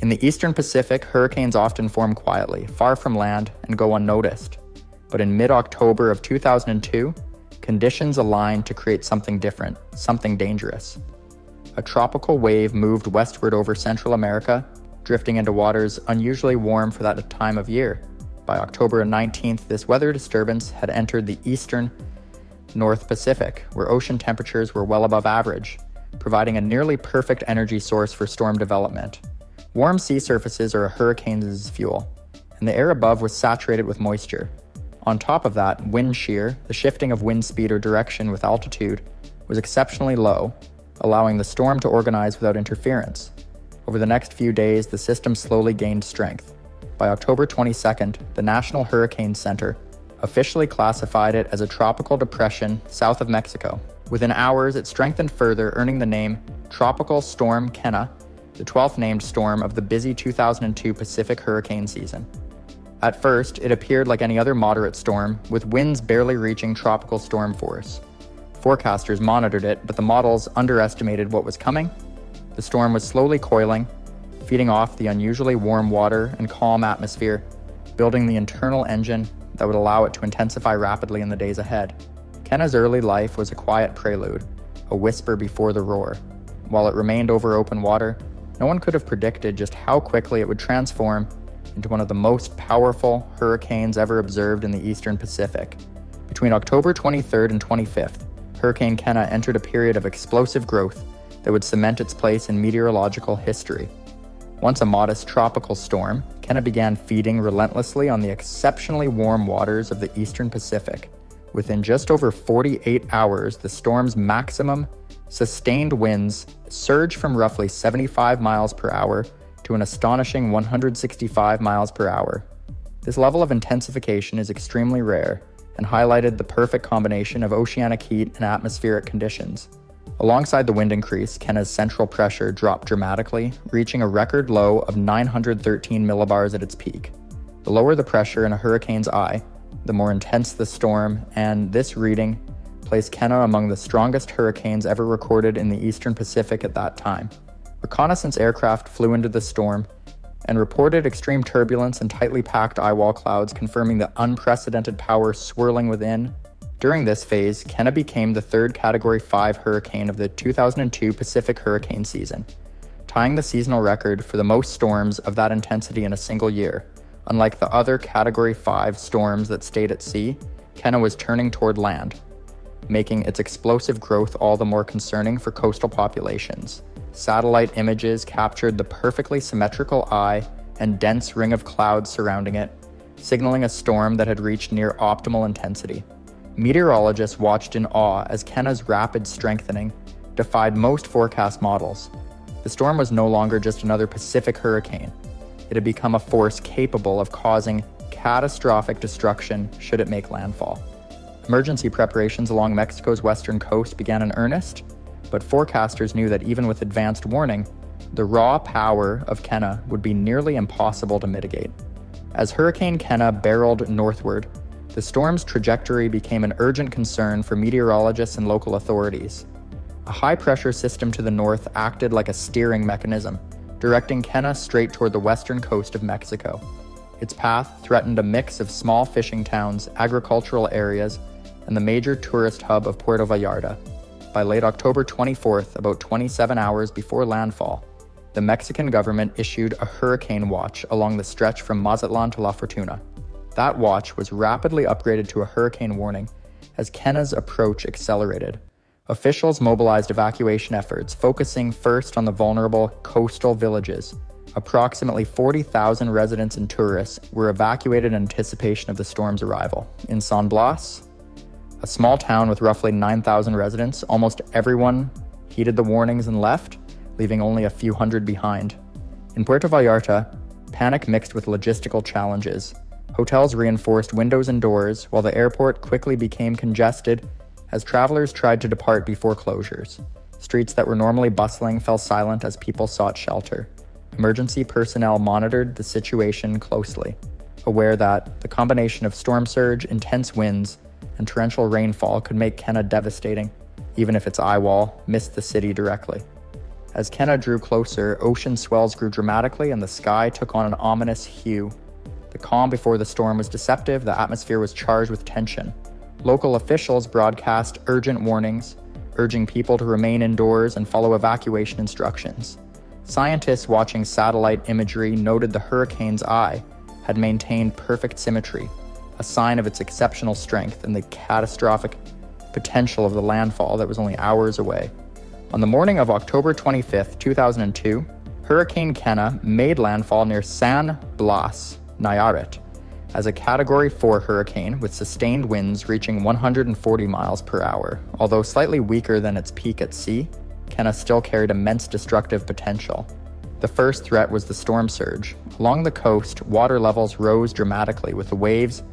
In the eastern Pacific, hurricanes often form quietly, far from land, and go unnoticed. But in mid-October of 2002, conditions aligned to create something different, something dangerous. A tropical wave moved westward over Central America, drifting into waters unusually warm for that time of year. By October 19th, this weather disturbance had entered the eastern North Pacific, where ocean temperatures were well above average, providing a nearly perfect energy source for storm development. Warm sea surfaces are a hurricane's fuel, and the air above was saturated with moisture. On top of that, wind shear, the shifting of wind speed or direction with altitude, was exceptionally low, allowing the storm to organize without interference. Over the next few days, the system slowly gained strength. By October 22nd, the National Hurricane Center officially classified it as a tropical depression south of Mexico. Within hours, it strengthened further, earning the name Tropical Storm Kenna, the 12th named storm of the busy 2002 Pacific hurricane season. At first, it appeared like any other moderate storm, with winds barely reaching tropical storm force. Forecasters monitored it, but the models underestimated what was coming. The storm was slowly coiling, feeding off the unusually warm water and calm atmosphere, building the internal engine that would allow it to intensify rapidly in the days ahead. Kenna's early life was a quiet prelude, a whisper before the roar. While it remained over open water, no one could have predicted just how quickly it would transform into one of the most powerful hurricanes ever observed in the eastern Pacific. Between October 23rd and 25th, Hurricane Kenna entered a period of explosive growth that would cement its place in meteorological history. Once a modest tropical storm, Kenna began feeding relentlessly on the exceptionally warm waters of the eastern Pacific. Within just over 48 hours, the storm's maximum sustained winds surged from roughly 75 miles per hour to an astonishing 165 miles per hour. This level of intensification is extremely rare and highlighted the perfect combination of oceanic heat and atmospheric conditions. Alongside the wind increase, Kenna's central pressure dropped dramatically, reaching a record low of 913 millibars at its peak. The lower the pressure in a hurricane's eye, the more intense the storm, and this reading placed Kenna among the strongest hurricanes ever recorded in the eastern Pacific at that time. Reconnaissance aircraft flew into the storm and reported extreme turbulence and tightly packed eye-wall clouds, confirming the unprecedented power swirling within. During this phase, Kenna became the third Category 5 hurricane of the 2002 Pacific hurricane season, tying the seasonal record for the most storms of that intensity in a single year. Unlike the other Category 5 storms that stayed at sea, Kenna was turning toward land, making its explosive growth all the more concerning for coastal populations. Satellite images captured the perfectly symmetrical eye and dense ring of clouds surrounding it, signaling a storm that had reached near optimal intensity. Meteorologists watched in awe as Kenna's rapid strengthening defied most forecast models. The storm was no longer just another Pacific hurricane. It had become a force capable of causing catastrophic destruction should it make landfall. Emergency preparations along Mexico's western coast began in earnest, but forecasters knew that even with advanced warning, the raw power of Kenna would be nearly impossible to mitigate. As Hurricane Kenna barreled northward, the storm's trajectory became an urgent concern for meteorologists and local authorities. A high-pressure system to the north acted like a steering mechanism, directing Kenna straight toward the western coast of Mexico. Its path threatened a mix of small fishing towns, agricultural areas, and the major tourist hub of Puerto Vallarta. By late October 24th, about 27 hours before landfall, the Mexican government issued a hurricane watch along the stretch from Mazatlan to La Fortuna. That watch was rapidly upgraded to a hurricane warning as Kenna's approach accelerated. Officials mobilized evacuation efforts, focusing first on the vulnerable coastal villages. Approximately 40,000 residents and tourists were evacuated in anticipation of the storm's arrival. In San Blas, a small town with roughly 9,000 residents, almost everyone heeded the warnings and left, leaving only a few hundred behind. In Puerto Vallarta, panic mixed with logistical challenges. Hotels reinforced windows and doors, while the airport quickly became congested as travelers tried to depart before closures. Streets that were normally bustling fell silent as people sought shelter. Emergency personnel monitored the situation closely, aware that the combination of storm surge, intense winds, and torrential rainfall could make Kenna devastating, even if its eye wall missed the city directly. As Kenna drew closer, ocean swells grew dramatically and the sky took on an ominous hue. The calm before the storm was deceptive, the atmosphere was charged with tension. Local officials broadcast urgent warnings, urging people to remain indoors and follow evacuation instructions. Scientists watching satellite imagery noted the hurricane's eye had maintained perfect symmetry, a sign of its exceptional strength and the catastrophic potential of the landfall that was only hours away. On the morning of October 25, 2002, Hurricane Kenna made landfall near San Blas, Nayarit, as a Category 4 hurricane with sustained winds reaching 140 miles per hour. Although slightly weaker than its peak at sea, Kenna still carried immense destructive potential. The first threat was the storm surge. Along the coast, water levels rose dramatically, with the waves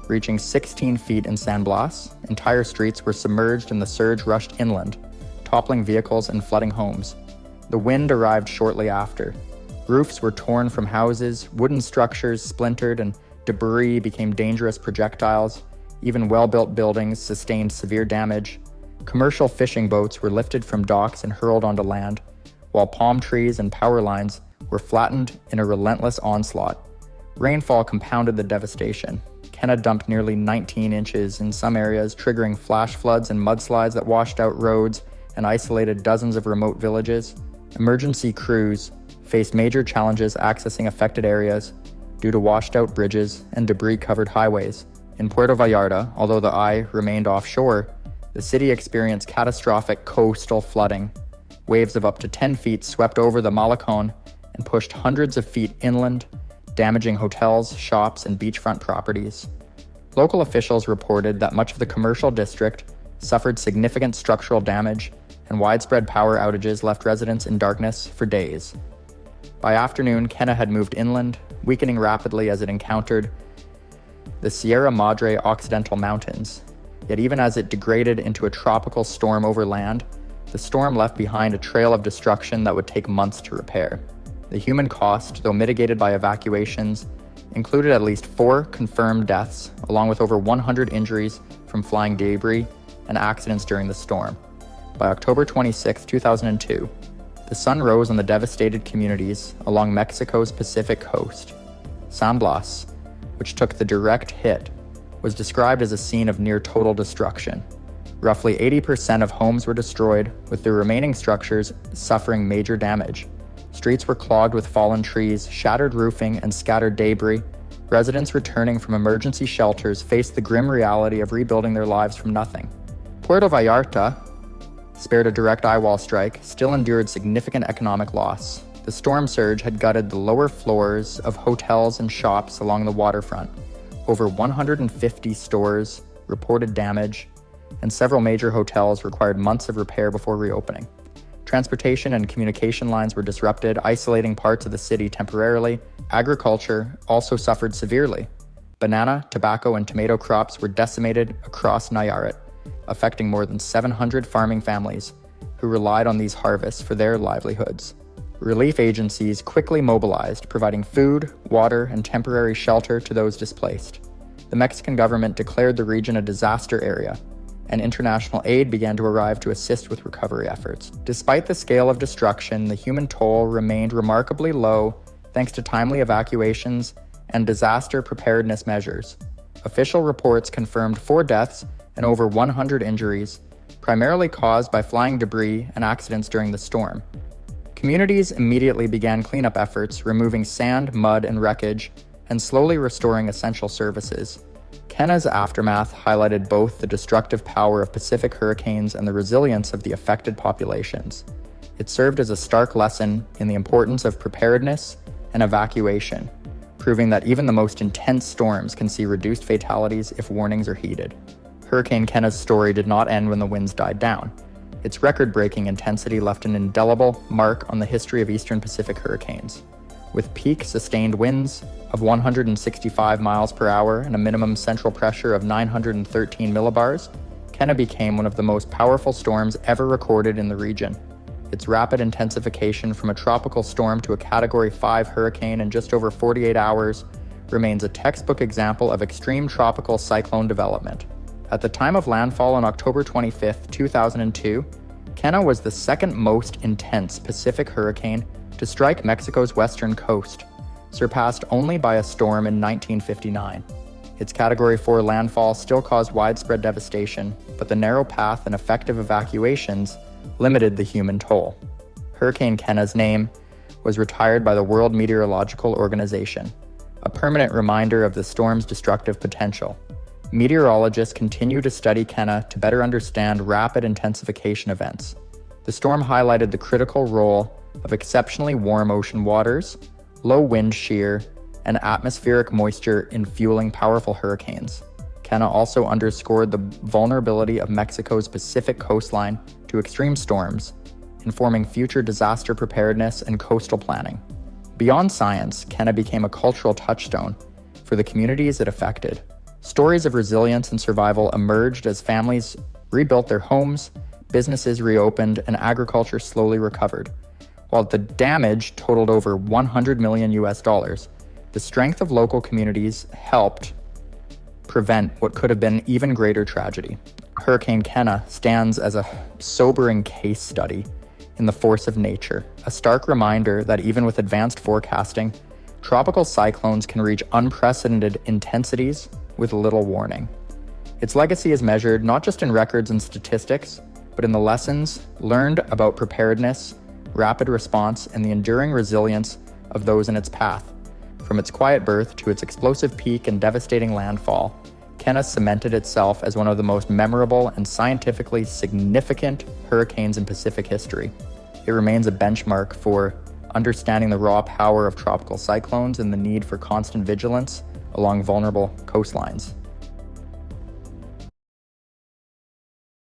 reaching 16 feet in San Blas. Entire streets were submerged and the surge rushed inland, toppling vehicles and flooding homes. The wind arrived shortly after. Roofs were torn from houses, wooden structures splintered, and debris became dangerous projectiles. Even well-built buildings sustained severe damage. Commercial fishing boats were lifted from docks and hurled onto land, while palm trees and power lines were flattened in a relentless onslaught. Rainfall compounded the devastation. Kenna dumped nearly 19 inches in some areas, triggering flash floods and mudslides that washed out roads and isolated dozens of remote villages. Emergency crews faced major challenges accessing affected areas due to washed-out bridges and debris-covered highways. In Puerto Vallarta, although the eye remained offshore, the city experienced catastrophic coastal flooding. Waves of up to 10 feet swept over the Malecón and pushed hundreds of feet inland, damaging hotels, shops, and beachfront properties. Local officials reported that much of the commercial district suffered significant structural damage, and widespread power outages left residents in darkness for days. By afternoon, Kenna had moved inland, weakening rapidly as it encountered the Sierra Madre Occidental Mountains. Yet even as it degraded into a tropical storm over land, the storm left behind a trail of destruction that would take months to repair. The human cost, though mitigated by evacuations, included at least 4 confirmed deaths, along with over 100 injuries from flying debris and accidents during the storm. By October 26, 2002, the sun rose on the devastated communities along Mexico's Pacific coast. San Blas, which took the direct hit, was described as a scene of near-total destruction. Roughly 80% of homes were destroyed, with the remaining structures suffering major damage. Streets were clogged with fallen trees, shattered roofing, and scattered debris. Residents returning from emergency shelters faced the grim reality of rebuilding their lives from nothing. Puerto Vallarta, spared a direct eyewall strike, still endured significant economic loss. The storm surge had gutted the lower floors of hotels and shops along the waterfront. Over 150 stores reported damage, and several major hotels required months of repair before reopening. Transportation and communication lines were disrupted, isolating parts of the city temporarily. Agriculture also suffered severely. Banana, tobacco, and tomato crops were decimated across Nayarit, affecting more than 700 farming families who relied on these harvests for their livelihoods. Relief agencies quickly mobilized, providing food, water, and temporary shelter to those displaced. The Mexican government declared the region a disaster area, and international aid began to arrive to assist with recovery efforts. Despite the scale of destruction, the human toll remained remarkably low thanks to timely evacuations and disaster preparedness measures. Official reports confirmed 4 deaths and over 100 injuries, primarily caused by flying debris and accidents during the storm. Communities immediately began cleanup efforts, removing sand, mud, and wreckage, and slowly restoring essential services. Kenna's aftermath highlighted both the destructive power of Pacific hurricanes and the resilience of the affected populations. It served as a stark lesson in the importance of preparedness and evacuation, proving that even the most intense storms can see reduced fatalities if warnings are heeded. Hurricane Kenna's story did not end when the winds died down. Its record-breaking intensity left an indelible mark on the history of Eastern Pacific hurricanes. With peak sustained winds of 165 miles per hour and a minimum central pressure of 913 millibars, Kenna became one of the most powerful storms ever recorded in the region. Its rapid intensification from a tropical storm to a Category 5 hurricane in just over 48 hours remains a textbook example of extreme tropical cyclone development. At the time of landfall on October 25, 2002, Kenna was the second most intense Pacific hurricane to strike Mexico's western coast, surpassed only by a storm in 1959. Its Category 4 landfall still caused widespread devastation, but the narrow path and effective evacuations limited the human toll. Hurricane Kenna's name was retired by the World Meteorological Organization, a permanent reminder of the storm's destructive potential. Meteorologists continue to study Kenna to better understand rapid intensification events. The storm highlighted the critical role of exceptionally warm ocean waters, low wind shear, and atmospheric moisture in fueling powerful hurricanes. Kenna also underscored the vulnerability of Mexico's Pacific coastline to extreme storms, informing future disaster preparedness and coastal planning. Beyond science, Kenna became a cultural touchstone for the communities it affected. Stories of resilience and survival emerged as families rebuilt their homes, businesses reopened, and agriculture slowly recovered. While the damage totaled over $100 million, the strength of local communities helped prevent what could have been even greater tragedy. Hurricane Kenna stands as a sobering case study in the force of nature, a stark reminder that even with advanced forecasting, tropical cyclones can reach unprecedented intensities with little warning. Its legacy is measured not just in records and statistics, but in the lessons learned about preparedness, rapid response, and the enduring resilience of those in its path. From its quiet birth to its explosive peak and devastating landfall, Kenna cemented itself as one of the most memorable and scientifically significant hurricanes in Pacific history. It remains a benchmark for understanding the raw power of tropical cyclones and the need for constant vigilance along vulnerable coastlines.